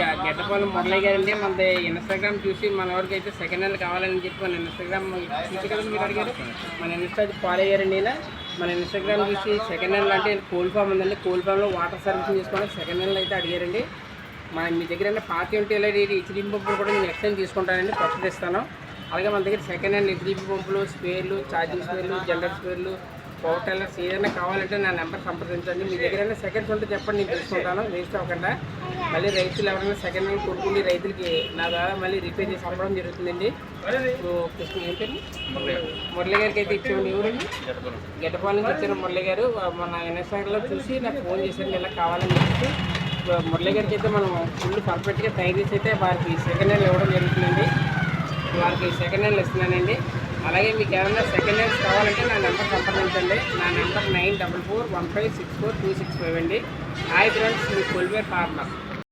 గెట్టపాలెం మురళి గారండి. మనది ఇన్స్టాగ్రామ్ చూసి మన వరకు అయితే సెకండ్ హ్యాండ్ కావాలని చెప్పి మన ఇన్స్టాగ్రామ్ చూసి కదా మీరు అడిగారు. మన ఇన్స్టా ఫాలో అయ్యారండి ఈయన. మన ఇన్స్టాగ్రామ్ చూసి సెకండ్ హ్యాండ్ అంటే కోల్ ఫామ్ ఉందండి. కోల్ ఫామ్లో వాటర్ సర్వీసింగ్ చేసుకోవడానికి సెకండ్ హ్యాండ్లో అయితే అడిగారండి. మీ దగ్గర పాత ఉంటే హెచ్డిపి పంపులు కూడా నేను ఎక్స్చేంజ్ తీసుకుంటానండి, ప్రొఫెట్ ఇస్తాను. అలాగే మన దగ్గర సెకండ్ హ్యాండ్ హెచ్డిపి పంపులు, స్పేర్లు, ఛార్జింగ్ స్పేర్లు, జనరల్ స్పేర్లు, పవర్ టైలర్స్ ఏదైనా కావాలంటే నా నెంబర్ సంప్రదించండి. మీ దగ్గర సెకండ్స్ ఉంటే చెప్పండి, నేను తీసుకుంటాను, వేస్ట్ అవ్వకుండా. మళ్ళీ రైతులు ఎవరైనా సెకండ్ హ్యాండ్ కొనుక్కుని రైతులకి నా ద్వారా మళ్ళీ రిపేర్ చేసి అమ్మడం జరుగుతుందండి. కృష్ణ ఏంటండి మురళి గారికి అయితే ఇచ్చేయండి. ఎవరండి గెట్టపాలెం నుంచి వచ్చారు మురళి గారు. మన ఇన్స్టాగ్రామ్లో చూసి నాకు ఫోన్ చేశారు ఇలా కావాలని చెప్పి. మురళి గారికి అయితే మనం ఫుల్ పర్ఫెక్ట్గా తయారు చేసి అయితే వారికి సెకండ్ హ్యాండ్ ఇవ్వడం జరుగుతుందండి. వారికి సెకండ్ హ్యాండ్లు ఇస్తున్నానండి. అలాగే మీకు ఏమైనా సెకండ్ హ్యాండ్స్ కావాలంటే నా నెంబర్ సంప్రదించండి. నా నెంబర్ 9441564265 అండి. హాయ్ ఫ్రెండ్స్, మీ కొల్వేర్ ఫార్మర్.